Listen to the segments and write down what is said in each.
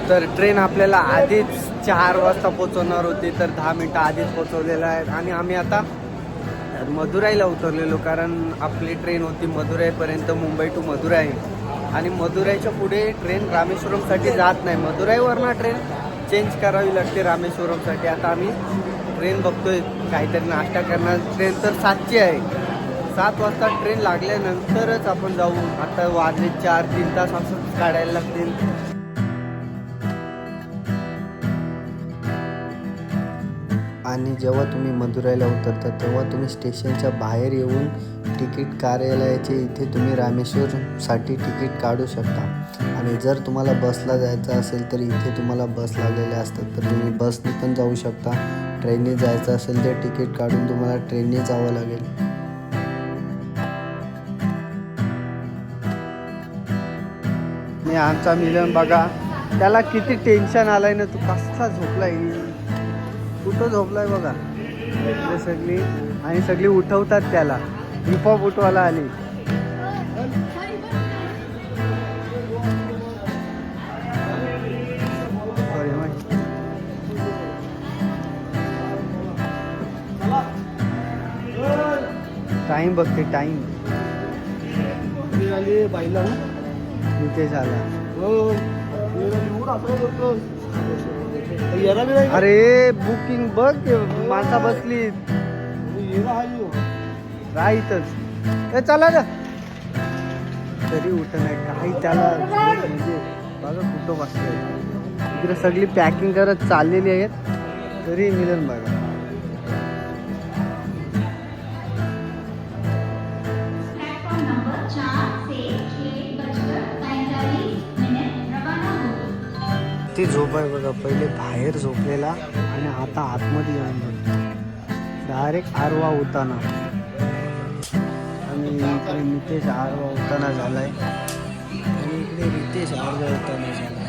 तर ट्रेन आपल्याला आधीच 4 वाजता पोहोचवणार होती, तर 10 मिनटं आधीच पोहोचवलेलं आहे. आणि आम्ही आता मदुराईला उतरलेलो, कारण आपली ट्रेन होती मदुराईपर्यंत, मुंबई टू मदुराई. आणि मदुराईच्या पुढे ट्रेन रामेश्वरमसाठी जात नाही, मदुराईवरनं ट्रेन चेंज करावी लागते रामेश्वरमसाठी. आता आम्ही ट्रेन बघतोय, काहीतरी नाश्ता करणार. ट्रेन तर 7ची आहे, 7 वाजता ट्रेन लागल्यानंतरच आपण जाऊ. आता वाजले 4-3 तास असं काढायला लागतील. आणि जेव्हा तुम्ही मदुराईला उतरता तेव्हा तुम्ही स्टेशनच्या बाहेर येऊन तिकीट कार्यालयाचे इथे तुम्ही रामेश्वरसाठी तिकीट काढू शकता. आणि जर तुम्हाला बसला जायचं असेल तर इथे तुम्हाला बस लागलेल्या असतात, तर तुम्ही बसने पण जाऊ शकता. ट्रेनने जायचं असेल तर तिकीट काढून तुम्हाला ट्रेनने जावं लागेल. आणि आमचा मिलन बघा, त्याला किती टेन्शन आलंय ना, तू कसा झोपलाय, कुठं झोपलाय बघा सगळी. आणि सगळी उठवतात त्याला, हिपहॉप उठवायला आली. टाइम बघते, टाइम इथे झाला. अरे बुकिंग बघ, माणसा बसली राहीतच. चला ना, तरी उठ नाही काही त्याला, म्हणजे बघा कुठं बसतंय. इकडे सगळी पॅकिंग करत चाललेली आहेत, तरी मिलन बघा. ती झोप आहे बघा, पहिले बाहेर झोपलेला आणि आता आतमध्ये येऊन झोपतो. डायरेक्ट आरवा उताना. आणि इकडे नितेश आरवा उताना झालाय, आणि इकडे रितेश आरवा उताना झालाय.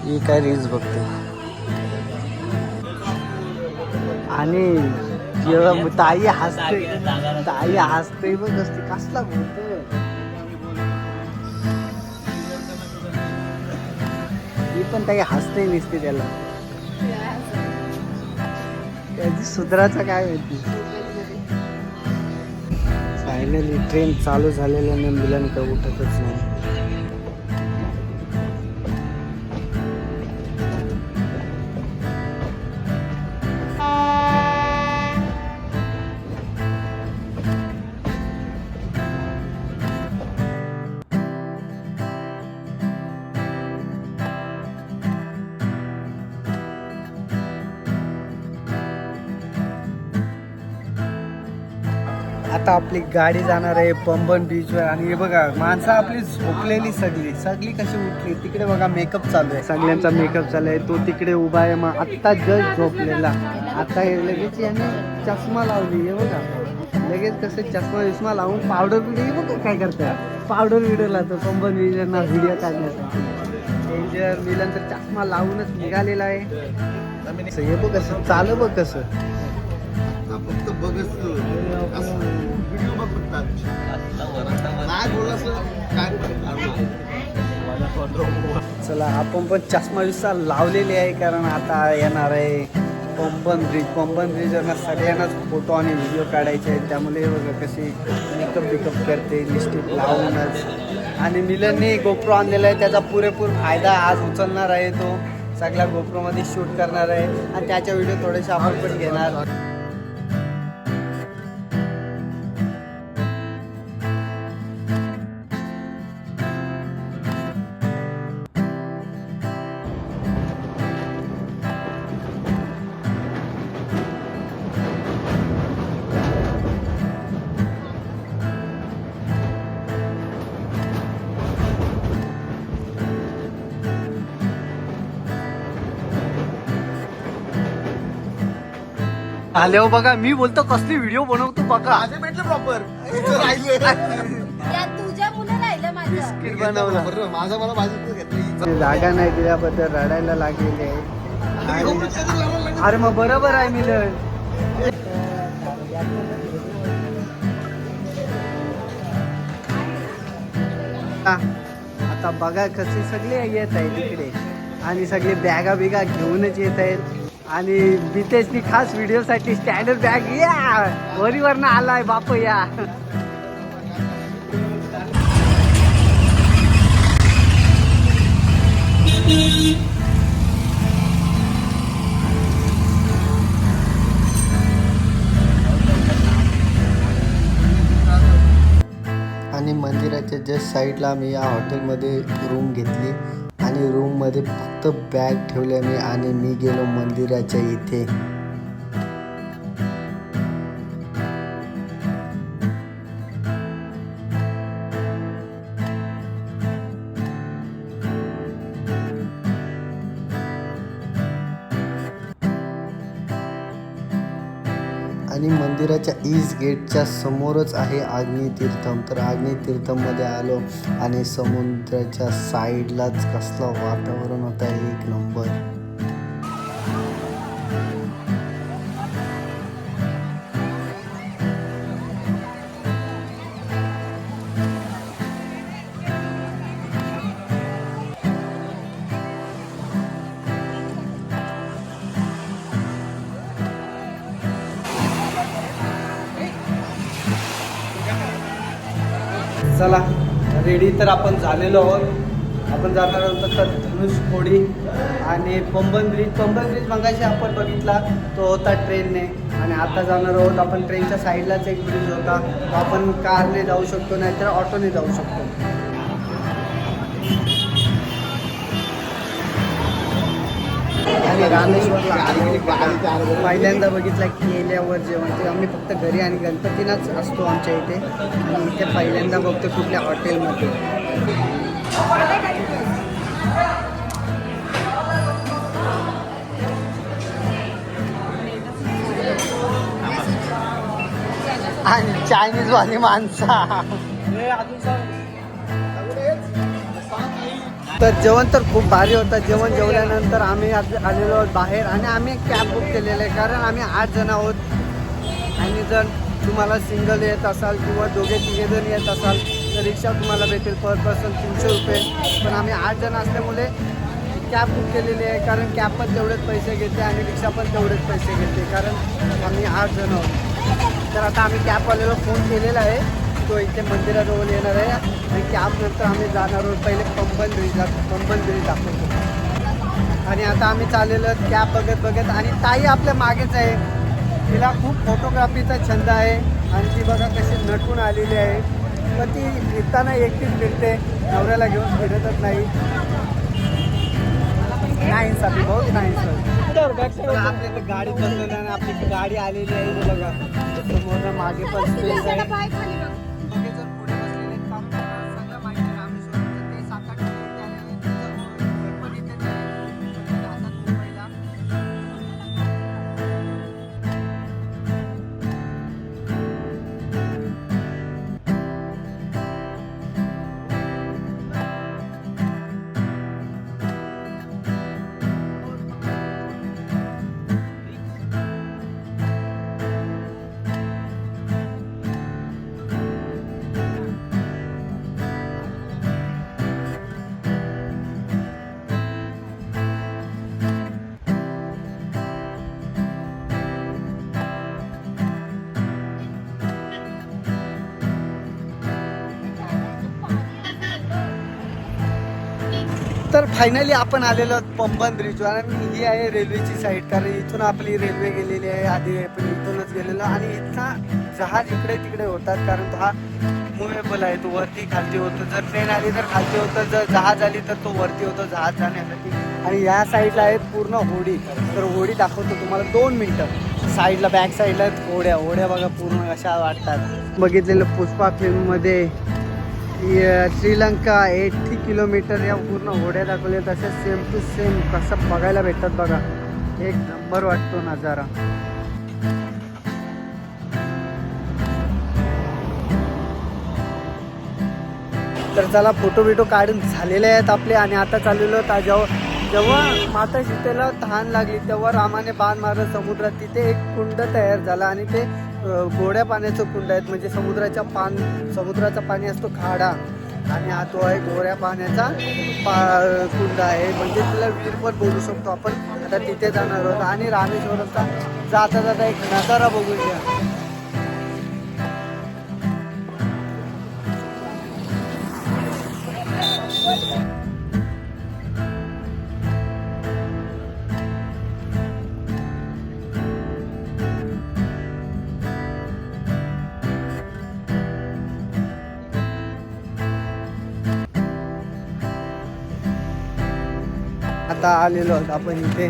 ही काय रील्स बघते. आणि जेव्हा ताई हसते बघ, असते कसला बोलतो. पण काही हसते नसते त्याला, त्याची सुधराचा काय माहिती. फायनली ट्रेन चालू झालेल्याने मिलन का उठतच नाही. आता आपली गाडी जाणार आहे पंबन बीचवर. आणि हे बघा, माणसं आपली झोपलेली सगळी कशी उठली. तिकडे बघा मेकअप चालू आहे, सगळ्यांचा मेकअप चालू आहे. तो तिकडे उभा आहे, मग आत्ता जस्ट झोपलेला. आता लगेच याने चष्मा लावली, हे बघा लगेच कसं चष्मा लावून पावडर बिडर, हे बघा काय करतात, पावडर बिडर लावतो पंबन बीचरना व्हिडिओ काढण्यासाठी. डेंजर. मिलन तर चष्मा लावूनच निघालेला आहे. हे बघ कसं चालू, बघ कसं फक्त बघत व्हिडिओ बघतात. नाही बोलला चला आपण पण चष्मा विसा लावलेली आहे, कारण आता येणार आहे पंबन ब्रिजवरनं सगळ्यांनाच फोटो आणि व्हिडिओ काढायचे आहेत. त्यामुळे बघा कशी मेकअप करते लिपस्टिक लावूनच. आणि मिलनने गोप्रो आणलेला आहे, त्याचा पुरेपूर फायदा आज उचलणार आहे. तो सगळ्या गोप्रोमध्ये शूट करणार आहे आणि त्याच्या व्हिडिओ थोडेसे आपण पण घेणार. आले हो बघा, मी बोलतो कसली व्हिडिओ बनवतो बघा. माझे भेटले प्रॉपर तुझ्या मुलं राहिलं माझं बिस्किट बनवलं. माझा मला भाजी घेतली. जागा नाही दिल्याबद्दल रडायला लागलेली आहे. अरे मग बरोबर आहे मिलन. आता बघा कसे सगळे येत आहेत इकडे आणि सगळे बॅगा बिगा घेऊनच येत आहेत आणि बितेशनी खास व्हिडिओसाठी स्टँडर्ड बॅग या वरीवरनं आलाय बाप या. आणि मंदिराच्या जस्ट साईडला आम्ही या हॉटेलमध्ये रूम घेतली आणि रूममध्ये फक्त बॅग ठेवल्या मी आणि मी गेलो मंदिराच्या इथे. आणि मंदिराच्या ईस्ट गेटच्या समोरच आहे आग्नेय तीर्थम. तर आग्नेय तीर्थममध्ये आलो आणि समुद्राच्या साईडलाच कसलं वातावरण होतं एक नंबर. चला रेडी तर आपण झालेलो आहोत. आपण जाणार आहोत तर धनुषकोडी आणि पंबन ब्रिज मगाशी आपण बघितला तो होता ट्रेनने आणि आता जाणार आहोत आपण ट्रेनच्या साईडलाच एक ब्रिज होता तो आपण कारने जाऊ शकतो नाहीतर ऑटोने जाऊ शकतो. आणि रामेश्वरला पहिल्यांदा बघितला केल्यावर जेवण ते आम्ही फक्त घरी आणि गणपतीनाच असतो आमच्या इथे आणि इथे पहिल्यांदा बघतो कुठल्या हॉटेलमध्ये. आणि चायनीजवाली माणसा. तर जेवण तर खूप भारी होतं. जेवण जेवल्यानंतर आम्ही आलेलो आहोत बाहेर आणि आम्ही एक कॅब बुक केलेलं आहे कारण आम्ही 8 जण आहोत आणि जर तुम्हाला सिंगल येत असाल किंवा दोघे तिघे जण येत असाल तर रिक्षा तुम्हाला भेटेल पर पर्सन 300 रुपये. पण आम्ही 8 जण असल्यामुळे कॅब बुक केलेली आहे कारण कॅब पण तेवढेच पैसे घेते आणि रिक्षा पण तेवढेच पैसे घेते कारण आम्ही 8 जण आहोत. तर आता आम्ही कॅबवाल्याला फोन केलेला आहे तो इथे मंदिराजवळ येणार आहे आणि कॅब नंतर आम्ही जाणार आहोत पहिले पंबन ब्रिज दाखवतो. आणि आता आम्ही चाललेलो कॅब बघत आणि ताई आपल्या मागेच आहे. तिला खूप फोटोग्राफीचा छंद आहे आणि ती बघा कशी नटून आलेली आहे. पण ती फिरताना एकटीच फिरते नवऱ्याला घेऊन फिरतच नाही. नाहीसाठी बहुत नाही आपल्याला गाडी बसवली आणि आपली गाडी आलेली आहे बघा समोर मागे पण स्पेस आहे. तर फायनली आपण आलेलो आहोत पंबन ब्रिजवर आणि ही आहे रेल्वेची साईड कारण इथून आपली रेल्वे गेलेली आहे आधी आपण इथूनच गेलेलो आणि इथला जहाज इकडे तिकडे होतात कारण तो हा मुव्हेबल आहे तो वरती खालती होतो. जर ट्रेन आली तर खालती होतं जर जहाज आली तर तो वरती होतो जहाज जाण्यासाठी. आणि या साईडला आहेत पूर्ण होडी तर होडी दाखवतो तुम्हाला 2 मिनटं. साईडला बॅक साईडला आहेत होड्या बघा पूर्ण अशा वाटतात. बघितलेलं पुष्पा फिल्ममध्ये श्रीलंका 80 किलोमीटर या पूर्ण होड्या दाखवल्या तसे सेम टू सेम कसं बघायला भेटतात बघा. एक नंबर वाटतो नजारा. तर चला फोटो बिटो काढून झालेले आहेत आपले आणि आता चाललेलो जेव्हा माता सीतेला तहान लागली तेव्हा रामाने बाण मारलं समुद्रात. तिथे एक कुंड तयार झाला आणि ते गोड्या पाण्याचं कुंड आहेत म्हणजे समुद्राचा पाणी असतो खाडा आणि हा तो आहे गोऱ्या पाण्याचा कुंड आहे, म्हणजे तिला विहीर पण बोलू शकतो आपण. आता तिथे जाणार आहोत आणि रामेश्वरमचा जाता जाता एक नजारा बघूया. आता आलेलो आहोत आपण इथे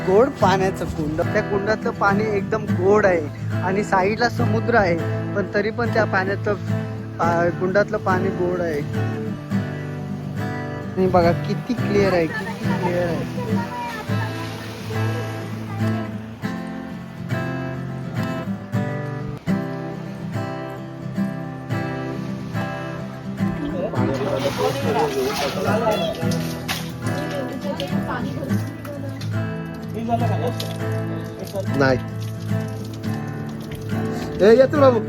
गोड पाण्याचं कुंड. त्या कुंडातलं पाणी एकदम गोड आहे आणि साईडला समुद्र आहे, पण तरी पण त्या पाण्यातलं कुंडातलं पाणी गोड आहे. आणि बघा किती क्लिअर आहे, किती क्लिअर आहे. नाही येतो बाबू.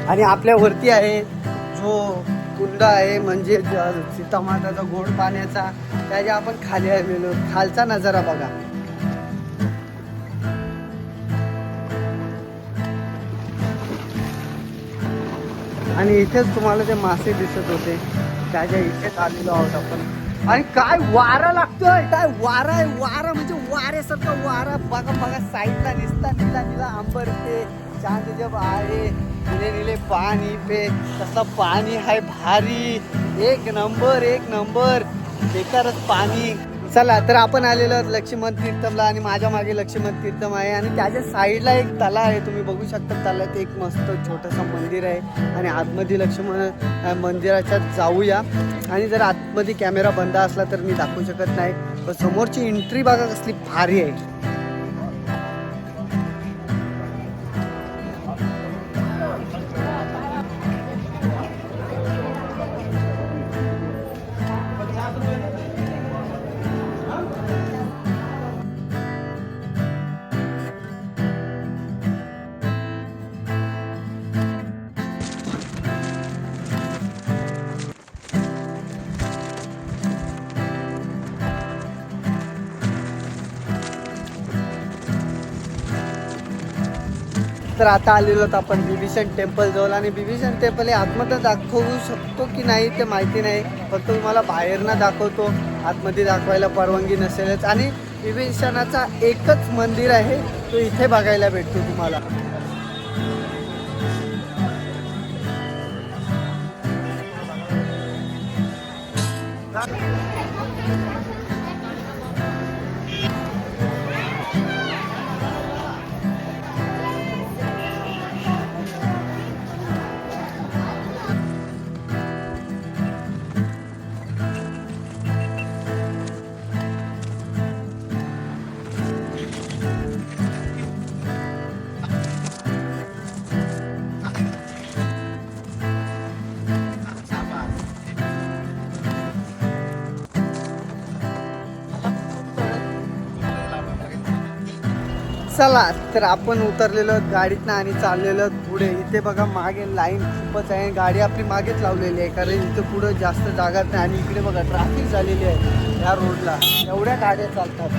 आणि आपल्या वरती आहे जो कुंड आहे, म्हणजे सीतामाताचा गोड पाण्याचा, त्याच्या आपण खाली आलेलो. खालचा नजारा बघा. आणि इथेच तुम्हाला ते मासे दिसत होते, त्याच्या इथेच आलेलो आहोत आपण. आणि काय वारा लागतोय, काय वारा आहे, वारा म्हणजे वाऱ्यासारखा वारा. बघा बघा साईडला निसता नीला नीला अंबर पे चांद जब आहे, नीले नीले पाणी पे, तसं पाणी आहे भारी, एक नंबर एक नंबर. बेकारच पाणी. चला तर आपण आलेलो आहोत लक्ष्मण तीर्थमला आणि माझ्या मागे लक्ष्मण तीर्थम आहे आणि त्याच्या साईडला एक तला आहे. तुम्ही बघू शकता तलात एक मस्त छोटंसं मंदिर आहे आणि आतमध्ये लक्ष्मण मंदिराच्या जाऊया. आणि जर आतमध्ये कॅमेरा बंद असला तर मी दाखवू शकत नाही, पण समोरची एंट्री बघा कसली भारी आहे. तर आता आलेलो आहोत आपण बिभीषण टेम्पल जवळ. आणि बिभीषण टेम्पल हे आतमध्ये दाखवू शकतो की नाही ते माहिती नाही, फक्त तुम्हाला बाहेरनं दाखवतो, आतमध्ये दाखवायला परवानगी नसेलच. आणि बिभीषणाचा एकच मंदिर आहे, तो इथे बघायला भेटतो तुम्हाला. चला तर आपण उतरलेलो आहोत गाडीतनं आणि चाललेलो आहोत पुढे. इथे बघा मागे लाईन खूपच आहे, गाडी आपली मागेच लावलेली आहे कारण इथे पुढं जास्त जागा नाही. आणि इकडे बघा ट्रॅफिक झालेली आहे या रोडला, एवढ्या गाड्या चालतात.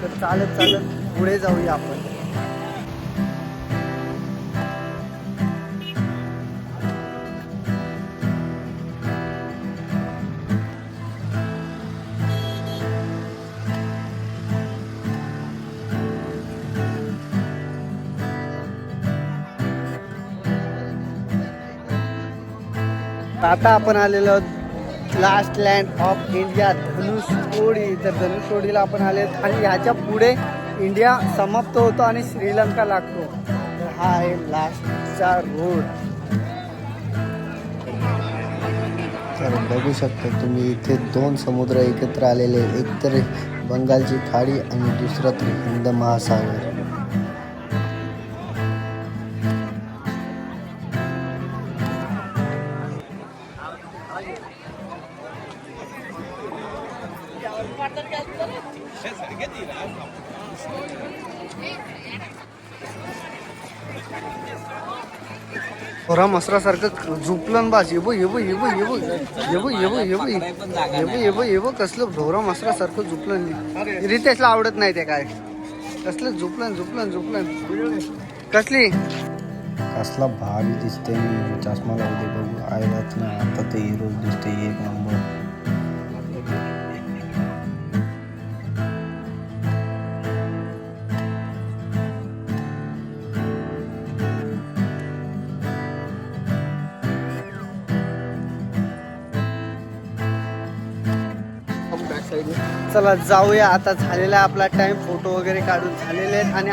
तर चालत चालत पुढे जाऊया आपण. आता आपण आलेलो आहोत last land of India Dhanushkodi. तर धनुषकोडीला आपण आले आणि ह्याच्या पुढे इंडिया समाप्त होतो आणि श्रीलंका लागतो. तर हा आहे लास्टचा रोड. तर बघू शकता तुम्ही इथे दोन समुद्र एकत्र आलेले, एक तर बंगालची खाडी आणि दुसरा तर हिंद महासागर. थोडा मसरासारखं झुपलन बास येबो येबो येबो येबो येबो येबो येबो येबो येबो येबो कसलं ढोरा मसरासारखं झुपलन रितेशला आवडत नाही ते काय कसलं झुपलन झुपलन झुपलन कसली कसला भारी दिसते चष्मा लावू दे बघू आयलाच ना आता ते हिरो दिसते एक नंबर. चला जाऊया आता झालेला आहे आपला टाइम फोटो वगैरे काढून झालेले आहेत आणि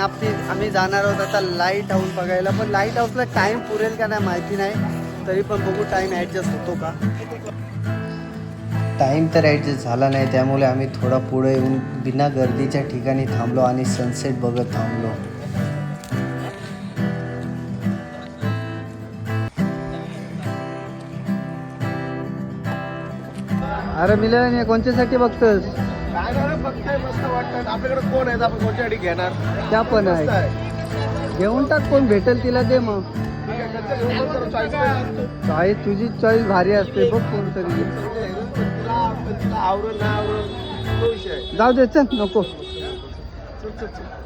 आम्ही जाणार आहोत आता लाईट हाऊस बघायला पण लाईट हाऊसला टाइम पुरेल का नाही माहिती नाही तरी पण बघू टाइम ॲडजस्ट होतो का. टाईम तर ॲडजस्ट झाला नाही त्यामुळे आम्ही थोडा पुढे येऊन बिना गर्दीच्या ठिकाणी थांबलो आणि सनसेट बघत थांबलो. अरे मिलन कोणत्यासाठी बघतोस काय ना बघताय मस्त वाटतं आपल्याकडे कोण आहेत आपण कोणत्यासाठी घेणार त्या पण आहे घेऊन टाक कोण भेटेल तिला दे मग चॉईस तुझी चॉईस भारी असते बघ कोणतरी आवडून ना आवडून तो विषय जाऊ दे चल नको चल चल चल